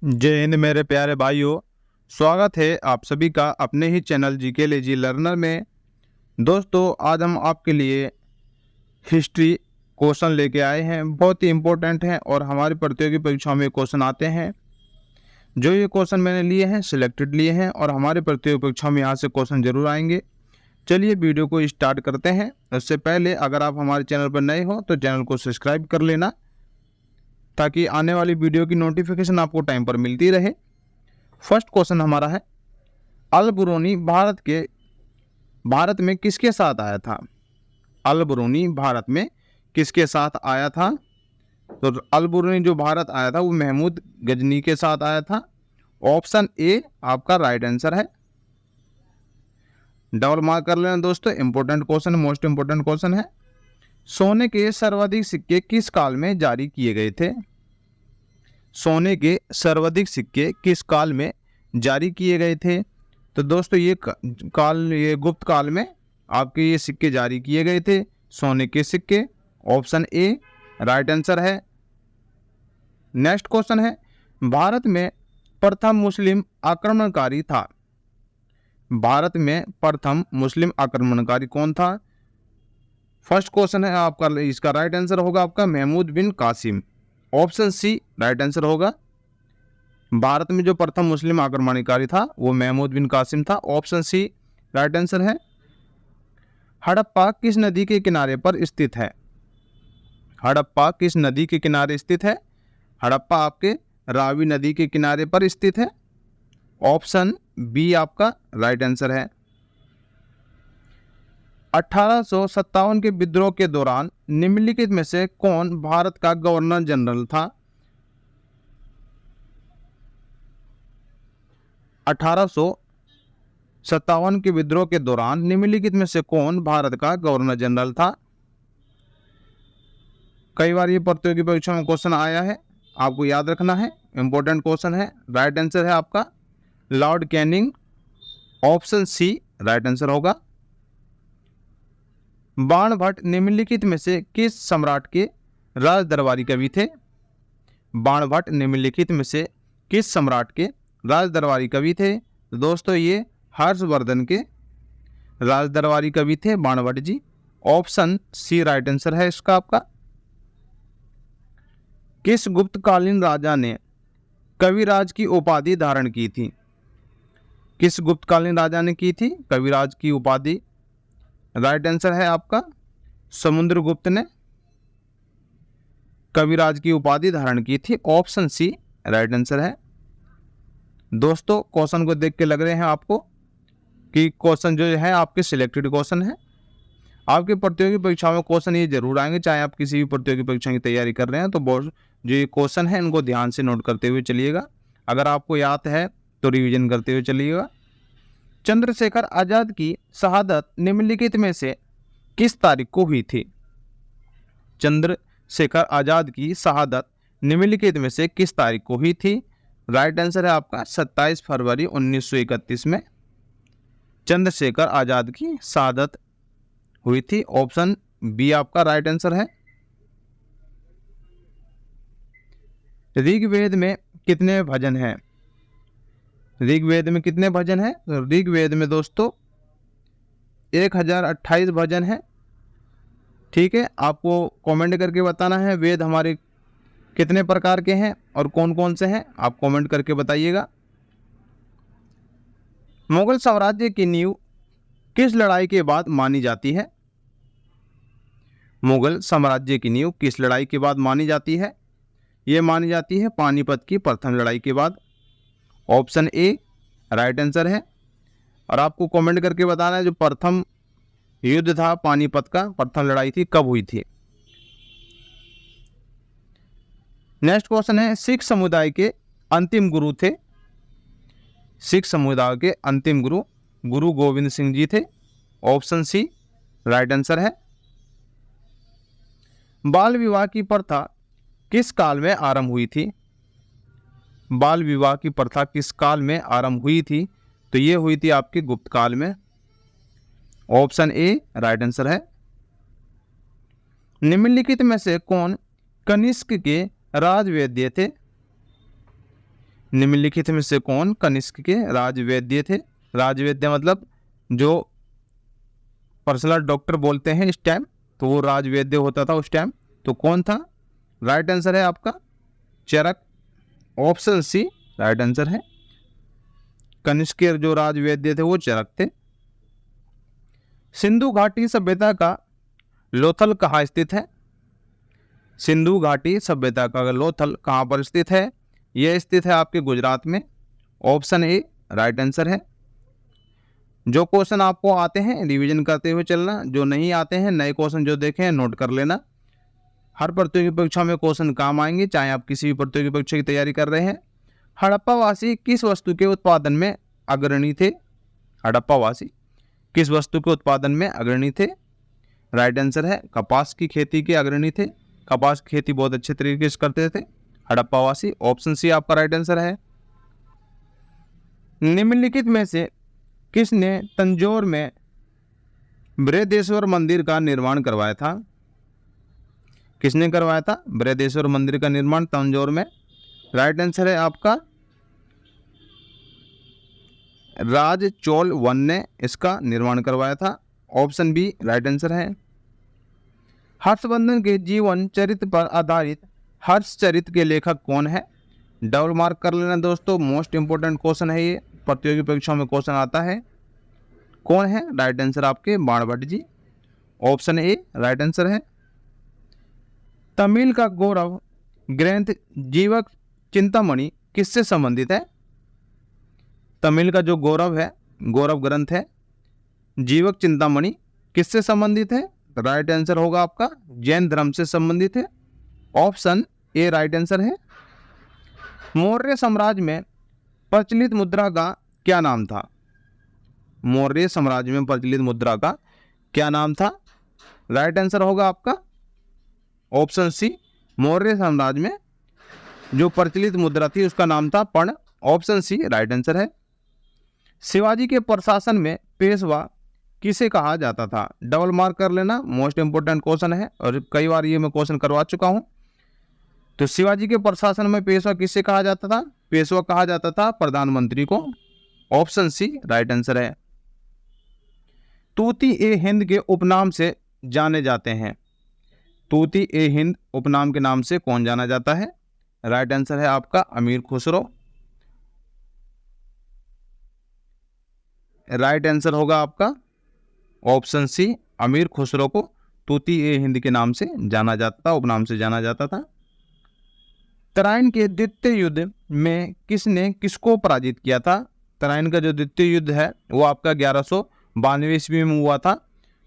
जय हिंद मेरे प्यारे भाइयों। स्वागत है आप सभी का अपने ही चैनल जीके लेजी लर्नर में। दोस्तों, आज हम आपके लिए हिस्ट्री क्वेश्चन लेके आए हैं। बहुत ही इम्पोर्टेंट हैं और हमारी प्रतियोगी परीक्षाओं में क्वेश्चन आते हैं। जो ये क्वेश्चन मैंने लिए हैं सिलेक्टेड लिए हैं और हमारे प्रतियोगी परीक्षाओं में यहाँ से क्वेश्चन जरूर आएंगे। चलिए वीडियो को स्टार्ट करते हैं। उससे पहले अगर आप हमारे चैनल पर नए हो तो चैनल को सब्सक्राइब कर लेना, ताकि आने वाली वीडियो की नोटिफिकेशन आपको टाइम पर मिलती रहे। फर्स्ट क्वेश्चन हमारा है, अल ब्रूनी भारत में किसके साथ आया था? अल ब्रूनी भारत में किसके साथ आया था? तो अल ब्रूनी जो भारत आया था वो महमूद गजनी के साथ आया था। ऑप्शन ए आपका राइट आंसर है। डबल मार्क कर लेना दोस्तों, important question, most important question है। सोने के सर्वाधिक सिक्के किस काल में जारी किए गए थे? सोने के सर्वाधिक सिक्के किस काल में जारी किए गए थे? तो दोस्तों ये गुप्त काल में आपके ये सिक्के जारी किए गए थे, सोने के सिक्के। ऑप्शन ए राइट आंसर है। नेक्स्ट क्वेश्चन है, भारत में प्रथम मुस्लिम आक्रमणकारी था? भारत में प्रथम मुस्लिम आक्रमणकारी कौन था? फर्स्ट क्वेश्चन है आपका, इसका राइट आंसर होगा आपका Mahmud bin Qasim. Option C right answer होगा। भारत में जो प्रथम मुस्लिम आक्रमणकारी था वो महमूद बिन कासिम था। ऑप्शन सी राइट आंसर है। हड़प्पा किस नदी के किनारे पर स्थित है? हड़प्पा किस नदी के किनारे स्थित है? हड़प्पा आपके रावी नदी के किनारे पर स्थित है। ऑप्शन बी आपका राइट आंसर है। 1857 के विद्रोह के दौरान निम्नलिखित में से कौन भारत का गवर्नर जनरल था? 1857 के विद्रोह के दौरान निम्नलिखित में से कौन भारत का गवर्नर जनरल था? कई बार ये प्रतियोगी परीक्षा में क्वेश्चन आया है, आपको याद रखना है, इंपॉर्टेंट क्वेश्चन है। राइट आंसर है आपका Lord Canning. Option C right answer होगा। बाणभट्ट निम्नलिखित में से किस सम्राट के राज दरबारी कवि थे? बाणभट्ट निम्नलिखित में से किस सम्राट के राज दरबारी कवि थे? तो दोस्तों ये हर्षवर्धन के राज दरबारी कवि थे बाणभट्ट जी। ऑप्शन सी राइट आंसर है इसका आपका। किस गुप्तकालीन राजा ने कविराज की उपाधि धारण की थी? किस गुप्तकालीन राजा ने की थी कविराज की उपाधि? राइट आंसर है आपका समुद्रगुप्त ने कविराज की उपाधि धारण की थी। ऑप्शन सी राइट आंसर है। दोस्तों क्वेश्चन को देख के लग रहे हैं आपको कि क्वेश्चन जो है आपके सिलेक्टेड क्वेश्चन है। आपके प्रतियोगी परीक्षाओं में क्वेश्चन ये जरूर आएंगे, चाहे आप किसी भी प्रतियोगी परीक्षा की तैयारी कर रहे हैं तो जो ये क्वेश्चन है इनको ध्यान से नोट करते हुए चलिएगा। अगर आपको याद है तो रिवीजन करते हुए चलिएगा। चंद्रशेखर आजाद की शहादत निम्नलिखित में से किस तारीख को हुई थी? चंद्रशेखर आजाद की शहादत निम्नलिखित में से किस तारीख को हुई थी? राइट आंसर है आपका 27 फरवरी 1931 में चंद्रशेखर आजाद की शहादत हुई थी। ऑप्शन बी आपका राइट आंसर है। ऋग्वेद में कितने भजन हैं? ऋग्वेद में कितने भजन हैं? ऋग्वेद में दोस्तों 1028 भजन है। ठीक है, आपको कमेंट करके बताना है वेद हमारे कितने प्रकार के हैं और कौन कौन से हैं, आप कमेंट करके बताइएगा। मुगल साम्राज्य की नींव किस लड़ाई के बाद मानी जाती है? मुगल साम्राज्य की नींव किस लड़ाई के बाद मानी जाती है? यह मानी जाती है पानीपत की प्रथम लड़ाई के बाद। ऑप्शन ए राइट आंसर है। और आपको कमेंट करके बताना है जो प्रथम युद्ध था पानीपत का, प्रथम लड़ाई थी, कब हुई थी। नेक्स्ट क्वेश्चन है, सिख समुदाय के अंतिम गुरु थे? सिख समुदाय के अंतिम गुरु गुरु गोविंद सिंह जी थे। ऑप्शन सी राइट आंसर है। बाल विवाह की प्रथा किस काल में आरंभ हुई थी? बाल विवाह की प्रथा किस काल में आरंभ हुई थी? तो ये हुई थी आपके गुप्त काल में। ऑप्शन ए राइट आंसर है। निम्नलिखित में से कौन कनिष्क के राजवैद्य थे? निम्नलिखित में से कौन कनिष्क के राजवैद्य थे? राजवैद्य मतलब जो पर्सनल डॉक्टर बोलते हैं इस टाइम, तो वो राजवैद्य होता था उस टाइम। तो कौन था? राइट आंसर है आपका चरक, ऑप्शन सी राइट आंसर है। कनिष्क के जो राजवैद्य थे वो चरक थे। सिंधु घाटी सभ्यता का लोथल कहाँ स्थित है? सिंधु घाटी सभ्यता का लोथल कहाँ पर स्थित है? यह स्थित है आपके गुजरात में, ऑप्शन ए राइट आंसर है। जो क्वेश्चन आपको आते हैं रिवीजन करते हुए चलना, जो नहीं आते हैं नए क्वेश्चन जो देखें नोट कर लेना। हर प्रतियोगी परीक्षा में क्वेश्चन काम आएंगे, चाहे आप किसी भी प्रतियोगी परीक्षा की तैयारी कर रहे हैं। हड़प्पावासी किस वस्तु के उत्पादन में अग्रणी थे? हड़प्पावासी किस वस्तु के उत्पादन में अग्रणी थे? राइट आंसर है कपास की खेती के अग्रणी थे। कपास की खेती बहुत अच्छे तरीके से करते थे हड़प्पावासी, ऑप्शन सी आपका राइट आंसर है। निम्नलिखित में से किसने तंजौर में बृहदेश्वर मंदिर का निर्माण करवाया था? किसने करवाया था बृहदेश्वर मंदिर का निर्माण तंजौर में? राइट आंसर है आपका राज चोल वन ने इसका निर्माण करवाया था, ऑप्शन बी राइट आंसर है। हर्षवर्धन के जीवन चरित्र पर आधारित हर्षचरित के लेखक कौन है? डबल मार्क कर लेना दोस्तों, मोस्ट इंपोर्टेंट क्वेश्चन है ये, प्रतियोगी परीक्षाओं में क्वेश्चन आता है। कौन है? राइट आंसर आपके बाणभट्ट जी, ऑप्शन ए राइट आंसर है। तमिल का गौरव ग्रंथ जीवक चिंतामणि किससे संबंधित है? तमिल का जो गौरव है, गौरव ग्रंथ है जीवक चिंतामणि किससे संबंधित है? राइट आंसर होगा आपका जैन धर्म से संबंधित है, ऑप्शन ए राइट आंसर है। मौर्य साम्राज्य में प्रचलित मुद्रा का क्या नाम था? मौर्य साम्राज्य में प्रचलित मुद्रा का क्या नाम था? राइट आंसर होगा आपका ऑप्शन सी, मौर्य साम्राज्य में जो प्रचलित मुद्रा थी उसका नाम था पर्ण, ऑप्शन सी राइट आंसर है। शिवाजी के प्रशासन में पेशवा किसे कहा जाता था? डबल मार्क कर लेना, मोस्ट इंपोर्टेंट क्वेश्चन है और कई बार ये मैं क्वेश्चन करवा चुका हूं। तो शिवाजी के प्रशासन में पेशवा किसे कहा जाता था? पेशवा कहा जाता था प्रधानमंत्री को, ऑप्शन सी राइट आंसर है। तूती ए हिंद के उपनाम से जाने जाते हैं? तूती ए हिंद उपनाम के नाम से कौन जाना जाता है? राइट आंसर है आपका अमीर खुसरो, राइट आंसर होगा आपका ऑप्शन सी, अमीर खुसरो को तूती ए हिंद के नाम से जाना जाता था, उपनाम से जाना जाता था। तराइन के द्वितीय युद्ध में किसने किसको पराजित किया था? तराइन का जो द्वितीय युद्ध है वो आपका 1192 ईस्वी में हुआ था।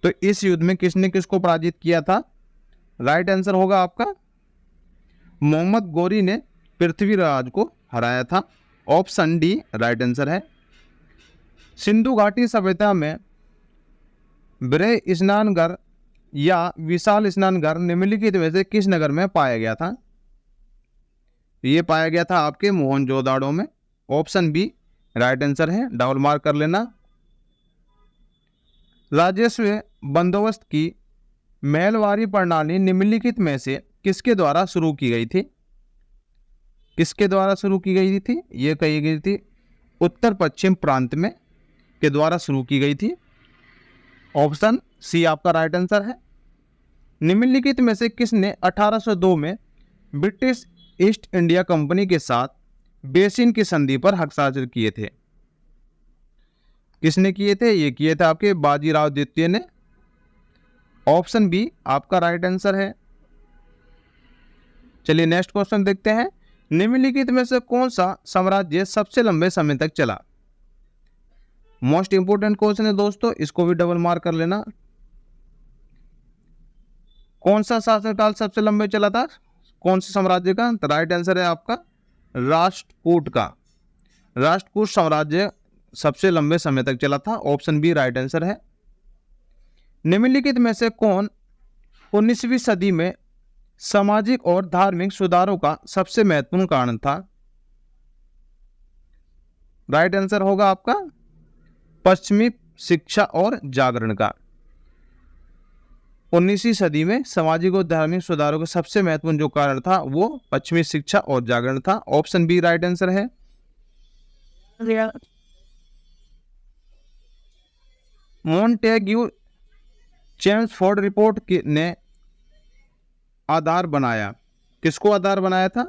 तो इस युद्ध में किसने किसको पराजित किया था? राइट आंसर होगा आपका मोहम्मद गौरी ने पृथ्वीराज को हराया था, ऑप्शन डी राइट आंसर है। सिंधु घाटी सभ्यता में बृहद स्नानघर या विशाल स्नानघर निम्नलिखित में से किस नगर में पाया गया था? ये पाया गया था आपके मोहनजोदाड़ो में, ऑप्शन बी राइट आंसर है, डबल मार्क कर लेना। राजस्व बंदोबस्त की महलवारी प्रणाली निम्नलिखित में से किसके द्वारा शुरू की गई थी? किसके द्वारा शुरू की गई थी? ये कही गई थी उत्तर पश्चिम प्रांत में के द्वारा शुरू की गई थी, ऑप्शन सी आपका राइट आंसर है। निम्नलिखित में से किसने 1802 में ब्रिटिश ईस्ट इंडिया कंपनी के साथ बेसिन की संधि पर हस्ताक्षर किए थे? किसने किए थे? ये किए थे आपके बाजीराव द्वितीय ने, ऑप्शन बी आपका राइट आंसर है। चलिए नेक्स्ट क्वेश्चन देखते हैं। निम्नलिखित में से कौन सा साम्राज्य सबसे लंबे समय तक चला? मोस्ट इंपोर्टेंट क्वेश्चन है दोस्तों, इसको भी डबल मार्क कर लेना। कौन सा शासनकाल सबसे लंबे चला था? कौन से साम्राज्य का? तो राइट आंसर है आपका राष्ट्रकूट का। राष्ट्रकूट साम्राज्य सबसे लंबे समय तक चला था, ऑप्शन बी राइट आंसर है। निम्नलिखित में से कौन 19वीं सदी में सामाजिक और धार्मिक सुधारों का सबसे महत्वपूर्ण कारण था? राइट आंसर होगा आपका पश्चिमी शिक्षा और जागरण का। 19वीं सदी में सामाजिक और धार्मिक सुधारों का सबसे महत्वपूर्ण जो कारण था वो पश्चिमी शिक्षा और जागरण था, ऑप्शन बी राइट आंसर है। मॉन्टेग्यू चेम्सफोर्ड रिपोर्ट ने आधार बनाया, किसको आधार बनाया था?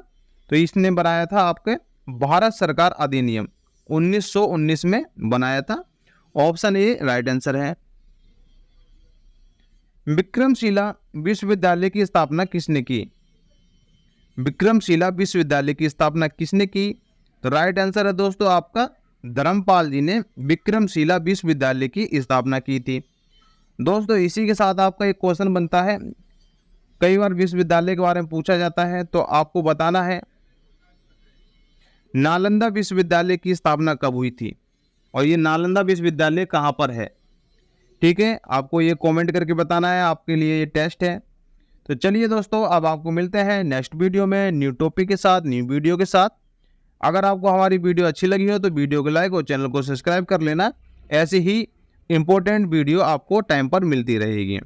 तो इसने बनाया था आपके भारत सरकार अधिनियम 1919 में बनाया था। ऑप्शन ए राइट आंसर है। विक्रमशिला विश्वविद्यालय की स्थापना किसने की? विक्रमशिला विश्वविद्यालय की स्थापना किसने की? तो राइट आंसर है दोस्तों आपका धर्मपाल जी ने विक्रमशिला विश्वविद्यालय की स्थापना की थी। दोस्तों इसी के साथ आपका एक क्वेश्चन बनता है, कई बार विश्वविद्यालय के बारे में पूछा जाता है, तो आपको बताना है नालंदा विश्वविद्यालय की स्थापना कब हुई थी और ये नालंदा विश्वविद्यालय कहाँ पर है। ठीक है, आपको ये कमेंट करके बताना है, आपके लिए ये टेस्ट है। तो चलिए दोस्तों, अब आपको मिलते हैं नेक्स्ट वीडियो में न्यू टॉपिक के साथ, न्यू वीडियो के साथ। अगर आपको हमारी वीडियो अच्छी लगी हो तो वीडियो को लाइक और चैनल को सब्सक्राइब कर लेना। ऐसे ही इंपॉर्टेंट वीडियो आपको टाइम पर मिलती रहेगी।